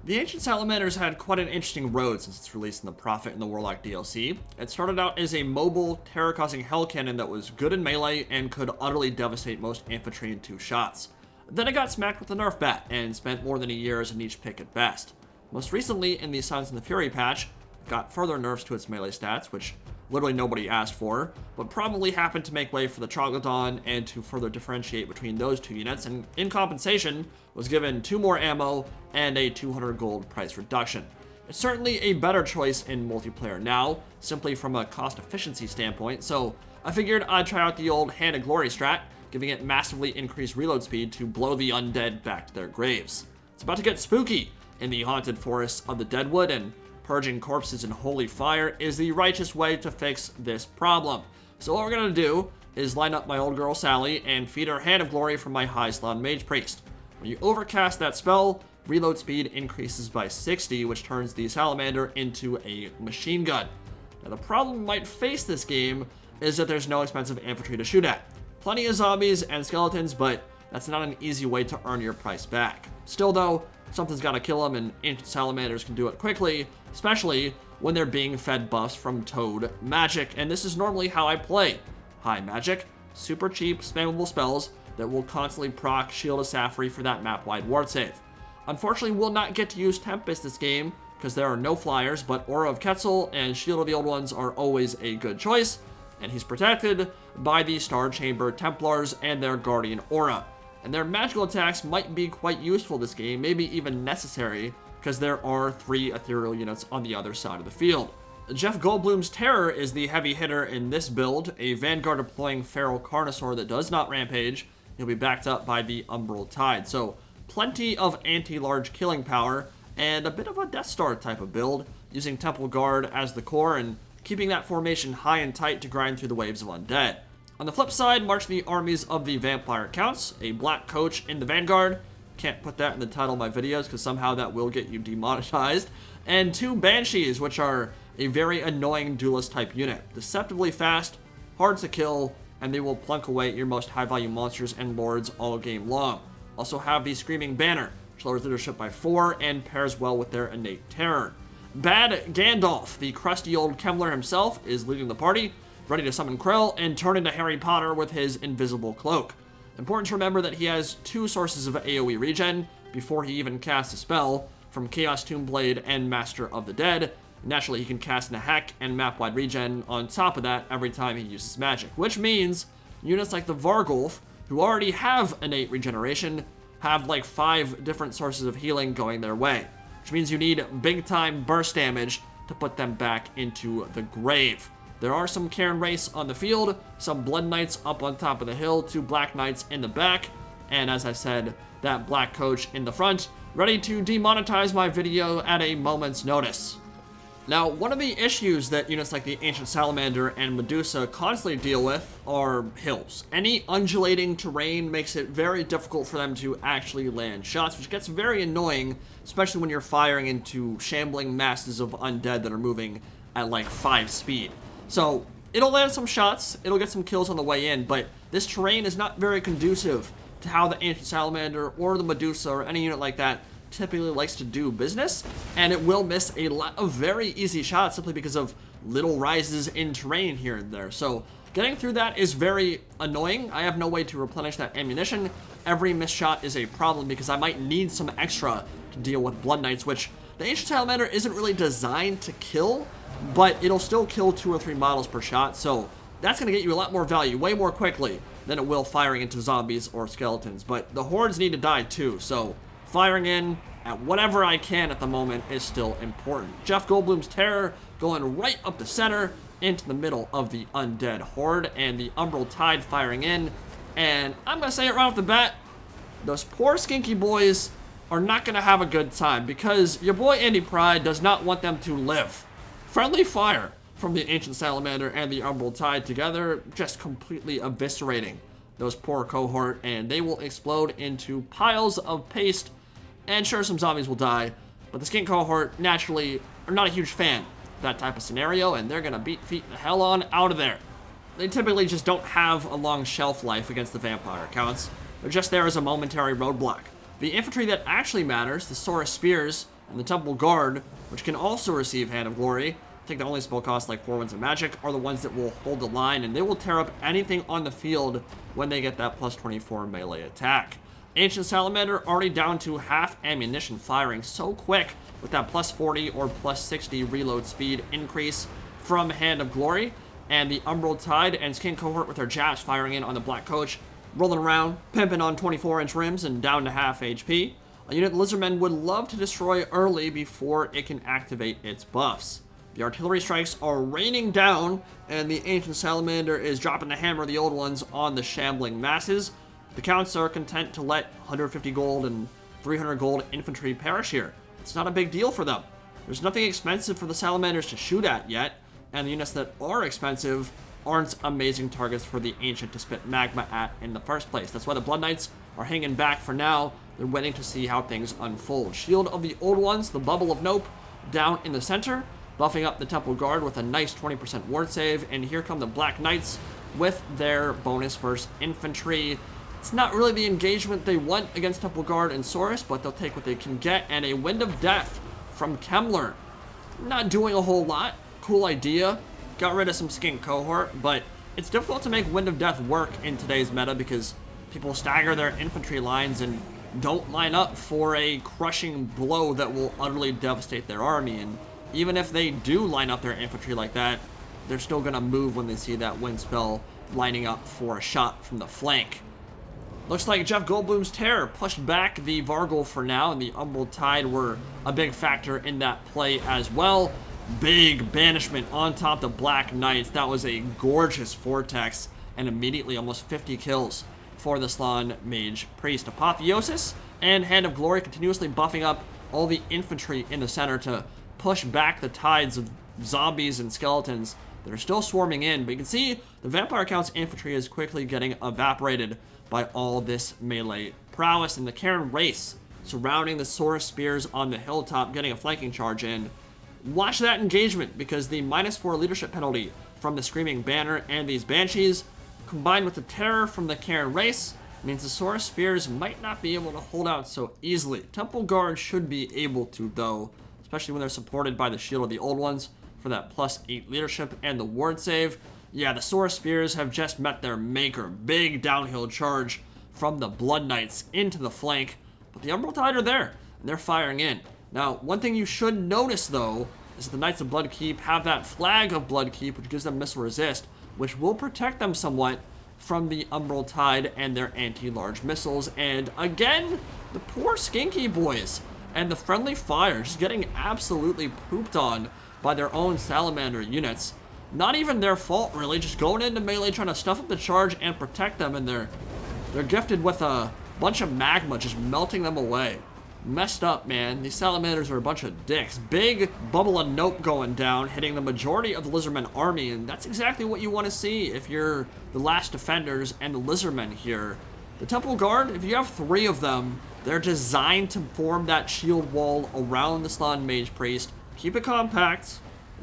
The Ancient Salamander's had quite an interesting road since its release in the Prophet and the Warlock DLC. It started out as a mobile, terror-causing hell cannon that was good in melee and could utterly devastate most infantry in 2 shots. Then it got smacked with the nerf bat and spent more than a year as a niche pick at best. Most recently, in the Silence and the Fury patch, it got further nerfs to its melee stats, which literally nobody asked for, but probably happened to make way for the Troglodyte and to further differentiate between those 2 units, and in compensation was given 2 more ammo and a 200 gold price reduction. It's certainly a better choice in multiplayer now, simply from a cost efficiency standpoint, so I figured I'd try out the old Hand of Glory strat, giving it massively increased reload speed to blow the undead back to their graves. It's about to get spooky in the haunted forests of the Deadwood, and purging corpses in holy fire is the righteous way to fix this problem. So what we're gonna do is line up my old girl Sally and feed her Hand of Glory from my high slot mage priest. When you overcast that spell, reload speed increases by 60, which turns the salamander into a machine gun. Now the problem you might face this game is that there's no expensive infantry to shoot at. Plenty of zombies and skeletons, but that's not an easy way to earn your price back. Still though, something's gotta kill them, and Ancient Salamanders can do it quickly, especially when they're being fed buffs from Toad magic, and this is normally how I play. High magic, super cheap, spammable spells that will constantly proc Shield of Safri for that map-wide ward save. Unfortunately, we'll not get to use Tempest this game, because there are no flyers, but Aura of Quetzal and Shield of the Old Ones are always a good choice, and he's protected by the Star Chamber Templars and their Guardian Aura. And their magical attacks might be quite useful this game, maybe even necessary, because there are 3 ethereal units on the other side of the field. Jeff Goldblum's Terror is the heavy hitter in this build, a Vanguard deploying Feral Carnosaur that does not rampage. He'll be backed up by the Umbral Tide, so plenty of anti-large killing power, and a bit of a Death Star type of build, using Temple Guard as the core and keeping that formation high and tight to grind through the waves of undead. On the flip side, march the armies of the Vampire Counts, a black coach in the Vanguard. Can't put that in the title of my videos because somehow that will get you demonetized. And 2 Banshees, which are a very annoying duelist type unit. Deceptively fast, hard to kill, and they will plunk away at your most high value monsters and lords all game long. Also have the Screaming Banner, which lowers leadership by 4 and pairs well with their innate terror. Bad Gandalf, the crusty old Kemmler himself, is leading the party, ready to summon Krill and turn into Harry Potter with his invisible cloak. Important to remember that he has 2 sources of AoE regen before he even casts a spell, from Chaos Tombblade and Master of the Dead. Naturally, he can cast Nahak and map-wide regen on top of that every time he uses magic, which means units like the Vargulf, who already have innate regeneration, have like 5 different sources of healing going their way, which means you need big-time burst damage to put them back into the grave. There are some Cairn wraiths on the field, some Blood Knights up on top of the hill, 2 Black Knights in the back, and as I said, that Black Coach in the front, ready to demonetize my video at a moment's notice. Now, one of the issues that units like the Ancient Salamander and Medusa constantly deal with are hills. Any undulating terrain makes it very difficult for them to actually land shots, which gets very annoying, especially when you're firing into shambling masses of undead that are moving at like 5 speed. So, it'll land some shots, it'll get some kills on the way in, but this terrain is not very conducive to how the Ancient Salamander or the Medusa or any unit like that typically likes to do business, and it will miss a lot of very easy shots simply because of little rises in terrain here and there. So, getting through that is very annoying. I have no way to replenish that ammunition. Every missed shot is a problem because I might need some extra to deal with Blood Knights, which the Ancient Salamander isn't really designed to kill, but it'll still kill 2 or 3 models per shot, so that's going to get you a lot more value way more quickly than it will firing into zombies or skeletons. But the hordes need to die too, so firing in at whatever I can at the moment is still important. Jeff Goldblum's Terror going right up the center into the middle of the undead horde, and the Umbral Tide firing in, and I'm going to say it right off the bat, those poor skinky boys are not going to have a good time because your boy Andy Pride does not want them to live. Friendly fire from the Ancient Salamander and the Umbral Tide together, just completely eviscerating those poor cohort, and they will explode into piles of paste, and sure, some zombies will die, but the skink cohort naturally are not a huge fan of that type of scenario, and they're gonna beat feet the hell on out of there. They typically just don't have a long shelf life against the vampire counts. They're just there as a momentary roadblock. The infantry that actually matters, the Saurus Spears And the Temple Guard, which can also receive Hand of Glory, I think the only spell costs like 4 Winds of Magic, are the ones that will hold the line, and they will tear up anything on the field when they get that plus 24 melee attack. Ancient Salamander already down to half ammunition, firing so quick with that plus 40 or plus 60 reload speed increase from Hand of Glory. And the Umbral Tide and Skin Cohort with their jabs firing in on the Black Coach, rolling around, pimping on 24-inch rims and down to half HP. A unit Lizardmen would love to destroy early before it can activate its buffs. The artillery strikes are raining down, and the Ancient Salamander is dropping the hammer of the old ones on the shambling masses. The Counts are content to let 150 gold and 300 gold infantry perish here. It's not a big deal for them. There's nothing expensive for the Salamanders to shoot at yet, and the units that are expensive aren't amazing targets for the Ancient to spit magma at in the first place. That's why the Blood Knights are hanging back for now. They're waiting to see how things unfold. Shield of the Old Ones, the Bubble of Nope, down in the center, buffing up the Temple Guard with a nice 20% ward save, and here come the Black Knights with their bonus versus infantry. It's not really the engagement they want against Temple Guard and Saurus, but they'll take what they can get, and a Wind of Death from Kemmler. Not doing a whole lot. Cool idea. Got rid of some Skin Cohort, but it's difficult to make Wind of Death work in today's meta because people stagger their infantry lines and don't line up for a crushing blow that will utterly devastate their army. And even if they do line up their infantry like that, they're still going to move when they see that wind spell lining up for a shot from the flank. Looks like Jeff Goldblum's Terror pushed back the Varghul for now, and the Umbral Tide were a big factor in that play as well. Big banishment on top of the Black Knights. That was a gorgeous vortex, and immediately almost 50 kills for the Slann Mage Priest. Apotheosis and Hand of Glory continuously buffing up all the infantry in the center to push back the tides of zombies and skeletons that are still swarming in. But you can see the Vampire Count's infantry is quickly getting evaporated by all this melee prowess, and the Cairn race surrounding the Saurus spears on the hilltop, getting a flanking charge in. Watch that engagement, because the -4 leadership penalty from the Screaming Banner and these Banshees, combined with the terror from the Cairn race, means the Saurus spears might not be able to hold out so easily. Temple Guard should be able to, though, especially when they're supported by the Shield of the Old Ones for that +8 leadership and the ward save. Yeah, the Saurus spears have just met their maker. Big downhill charge from the Blood Knights into the flank, but the Umbral Tide are there, and they're firing in. Now, one thing you should notice, though, is the Knights of Bloodkeep have that flag of Bloodkeep, which gives them missile resist, which will protect them somewhat from the Umbral Tide and their anti-large missiles. And again, the poor Skinky boys and the friendly fire just getting absolutely pooped on by their own Salamander units. Not even their fault, really, just going into melee, trying to stuff up the charge and protect them, and they're gifted with a bunch of magma just melting them away. Messed up, man. These Salamanders are a bunch of dicks. Big Bubble of Nope going down, hitting the majority of the Lizardmen army, and that's exactly what you want to see if you're the last defenders and the Lizardmen here. The Temple Guard, if you have 3 of them, they're designed to form that shield wall around the Slann Mage Priest. Keep it compact.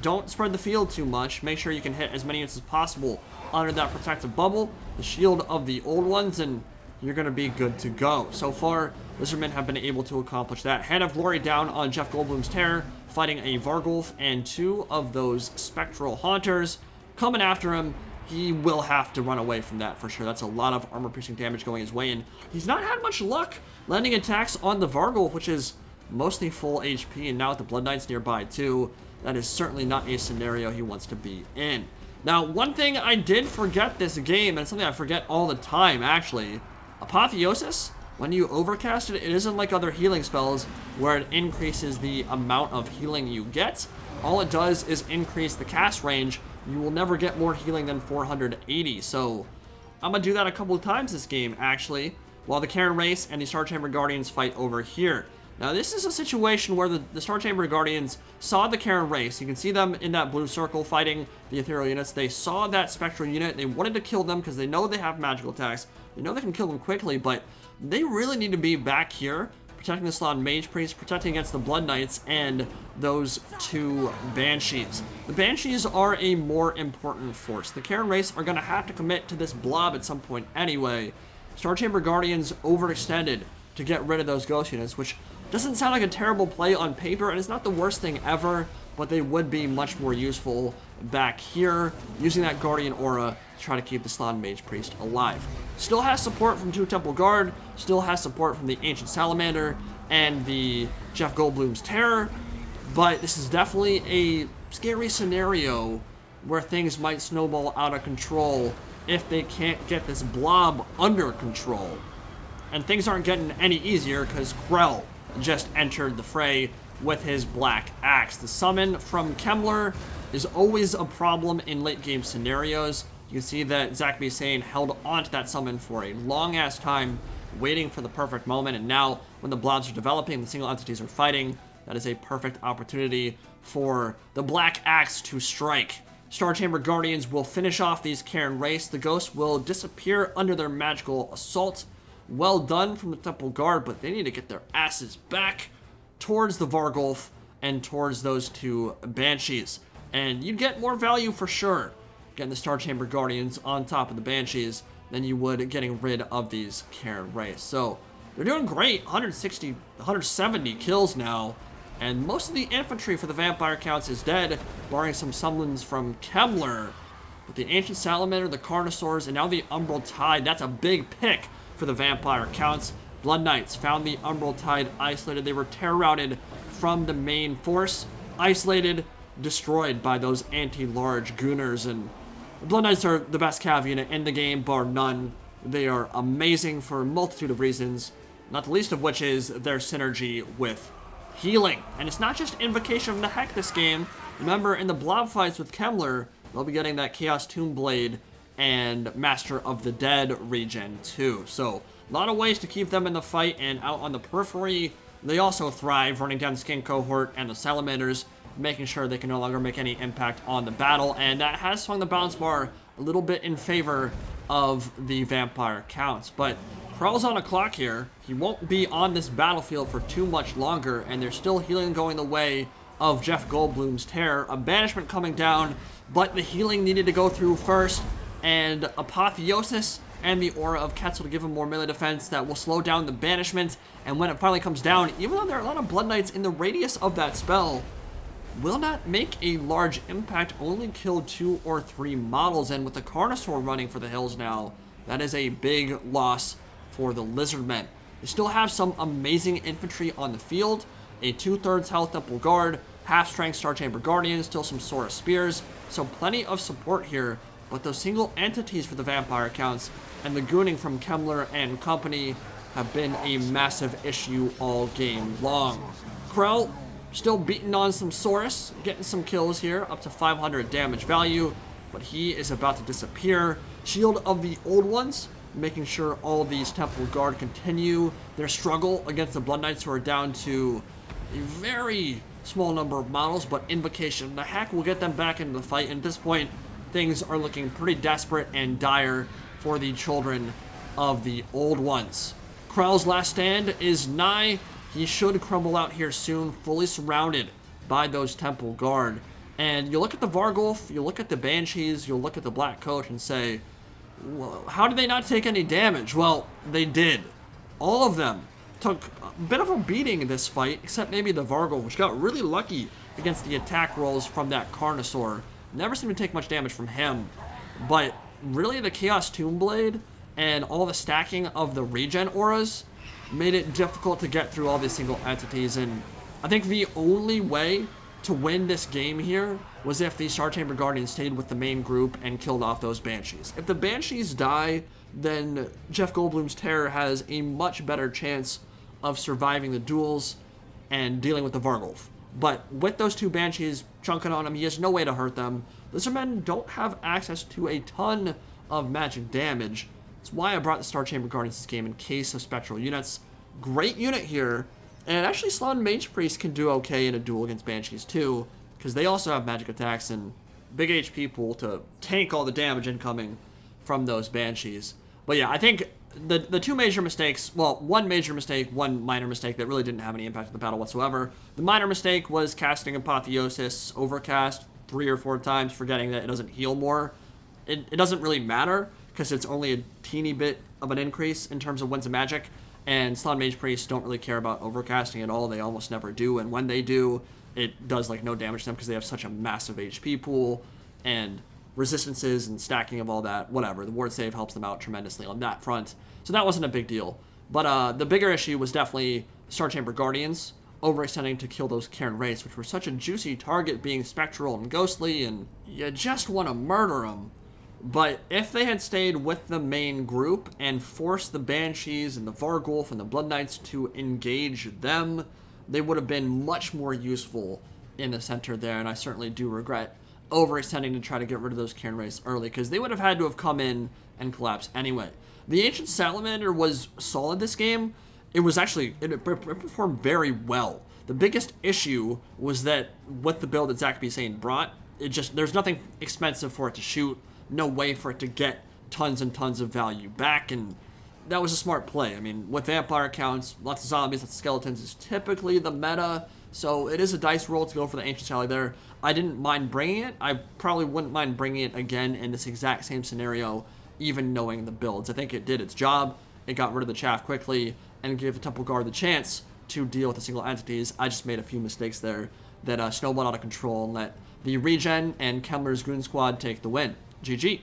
Don't spread the field too much. Make sure you can hit as many units as possible under that protective bubble, the Shield of the Old Ones, and you're going to be good to go. So far, Lizardmen have been able to accomplish that. Hand of Glory down on Jeff Goldblum's Terror, fighting a Varghul and 2 of those Spectral Haunters. Coming after him, he will have to run away from that for sure. That's a lot of armor-piercing damage going his way, and he's not had much luck landing attacks on the Varghul, which is mostly full HP, and now with the Blood Knights nearby too, that is certainly not a scenario he wants to be in. Now, one thing I did forget this game, and something I forget all the time, actually, Apotheosis, when you overcast it, it isn't like other healing spells where it increases the amount of healing you get. All it does is increase the cast range. You will never get more healing than 480, so I'm going to do that a couple of times this game, actually, while the Cairn race and the Star Chamber Guardians fight over here. Now, this is a situation where the Star Chamber Guardians saw the Cairn race. You can see them in that blue circle fighting the ethereal units. They saw that spectral unit. They wanted to kill them because they know they have magical attacks. They know they can kill them quickly, but they really need to be back here, protecting the Slann Mage Priest, protecting against the Blood Knights, and those 2 Banshees. The Banshees are a more important force. The Cairn race are going to have to commit to this blob at some point anyway. Star Chamber Guardians overextended to get rid of those ghost units, which Doesn't sound like a terrible play on paper, and it's not the worst thing ever, but they would be much more useful back here, using that Guardian Aura to try to keep the Slann Mage Priest alive. Still has support from 2 Temple Guard, still has support from the Ancient Salamander and the Jeff Goldblum's Terror, but this is definitely a scary scenario where things might snowball out of control if they can't get this blob under control. And things aren't getting any easier because Krell just entered the fray with his Black Axe. The summon from Kemmler is always a problem in late game scenarios. You can see that Zach Bisane held on to that summon for a long ass time, waiting for the perfect moment, and now when the blobs are developing, the single entities are fighting, that is a perfect opportunity for the Black Axe to strike. Star Chamber Guardians will finish off these Cairn wraiths. The ghosts will disappear under their magical assault. Well done from the Temple Guard, but they need to get their asses back towards the Vargulf and towards those 2 Banshees. And you'd get more value for sure getting the Star Chamber Guardians on top of the Banshees than you would getting rid of these Cairn wraiths. So they're doing great. 160, 170 kills now. And most of the infantry for the Vampire Counts is dead, barring some summons from Kemmler. But the Ancient Salamander, the Carnosaurs, and now the Umbral Tide, that's a big pick for the Vampire Counts. Blood Knights found the Umbral Tide isolated. They were terror-routed from the main force, isolated, destroyed by those anti-large Gooners. And the Blood Knights are the best cav unit in the game, bar none. They are amazing for a multitude of reasons, not the least of which is their synergy with healing. And it's not just Invocation of Nehek this game. Remember, in the blob fights with Kemmler, they'll be getting that Chaos Tomb Blade and Master of the Dead regen too. So a lot of ways to keep them in the fight, and out on the periphery, they also thrive, running down the Skin Cohort and the Salamanders, making sure they can no longer make any impact on the battle, and that has swung the balance bar a little bit in favor of the Vampire Counts. But Krell's on a clock here. He won't be on this battlefield for too much longer, and there's still healing going the way of Jeff Goldblum's Terror. A banishment coming down, but the healing needed to go through first, and Apotheosis and the Aura of Quetzal to give him more melee defense that will slow down the banishment. And when it finally comes down, even though there are a lot of Blood Knights in the radius of that spell, will not make a large impact, only kill 2 or 3 models. And with the Carnosaur running for the hills now, that is a big loss for the Lizardmen. They still have some amazing infantry on the field, a 2/3 health Temple Guard, half-strength Star Chamber Guardians, still some Sora Spears, so plenty of support here. But those single entities for the Vampire Counts and the gooning from Kemmler and company have been a massive issue all game long. Krell still beating on some Saurus, getting some kills here, up to 500 damage value, but he is about to disappear. Shield of the Old Ones, making sure all these Temple Guard continue their struggle against the Blood Knights, who are down to a very small number of models, but Invocation, the hack will get them back into the fight, and at this point, things are looking pretty desperate and dire for the children of the Old Ones. Krell's last stand is nigh. He should crumble out here soon, fully surrounded by those Temple Guard. And you look at the Vargulf, you look at the Banshees, you look at the Black Coach and say, well, how did they not take any damage? Well, they did. All of them took a bit of a beating in this fight, except maybe the Vargulf, which got really lucky against the attack rolls from that Carnosaur. Never seemed to take much damage from him. But really, the Chaos Tomb Blade and all the stacking of the regen auras made it difficult to get through all these single entities. And I think the only way to win this game here was if the Star Chamber Guardians stayed with the main group and killed off those Banshees. If the Banshees die, then Jeff Goldblum's Terror has a much better chance of surviving the duels and dealing with the Vargulf. But with those 2 Banshees chunking on him, he has no way to hurt them. Lizardmen don't have access to a ton of magic damage. That's why I brought the Star Chamber Guardians this game in case of spectral units. Great unit here. And actually, Slann Mage Priest can do okay in a duel against Banshees too, because they also have magic attacks and big HP pool to tank all the damage incoming from those Banshees. But yeah, I think the 2 major mistakes, well, 1 major mistake, 1 minor mistake that really didn't have any impact on the battle whatsoever. The minor mistake was casting Apotheosis Overcast 3 or 4 times, forgetting that it doesn't heal more. It doesn't really matter, because it's only a teeny bit of an increase in terms of Winds of Magic. And Slot Mage Priests don't really care about overcasting at all. They almost never do. And when they do, it does like no damage to them because they have such a massive HP pool and resistances and stacking of all that. Whatever. The ward save helps them out tremendously on that front. So that wasn't a big deal. But the bigger issue was definitely Star Chamber Guardians overextending to kill those Cairn wraiths, which were such a juicy target, being spectral and ghostly, and you just want to murder them. But if they had stayed with the main group and forced the Banshees and the Vargulf and the Blood Knights to engage them, they would have been much more useful in the center there, and I certainly do regret overextending to try to get rid of those Cairn wraiths early, because they would have had to have come in and collapsed anyway. The Ancient Salamander was solid this game. It was actually, it performed very well. The biggest issue was that with the build that Zach B. Sane brought, there's nothing expensive for it to shoot, no way for it to get tons and tons of value back, and that was a smart play. I mean, with vampire counts, lots of zombies, lots of skeletons is typically the meta, so it is a dice roll to go for the Ancient Sally there. I didn't mind bringing it. I probably wouldn't mind bringing it again in this exact same scenario, even knowing the builds. I think it did its job. It got rid of the chaff quickly and gave the Temple Guard the chance to deal with the single entities. I just made a few mistakes there that snowballed out of control and let the Regen and Kemmler's Goon Squad take the win. GG.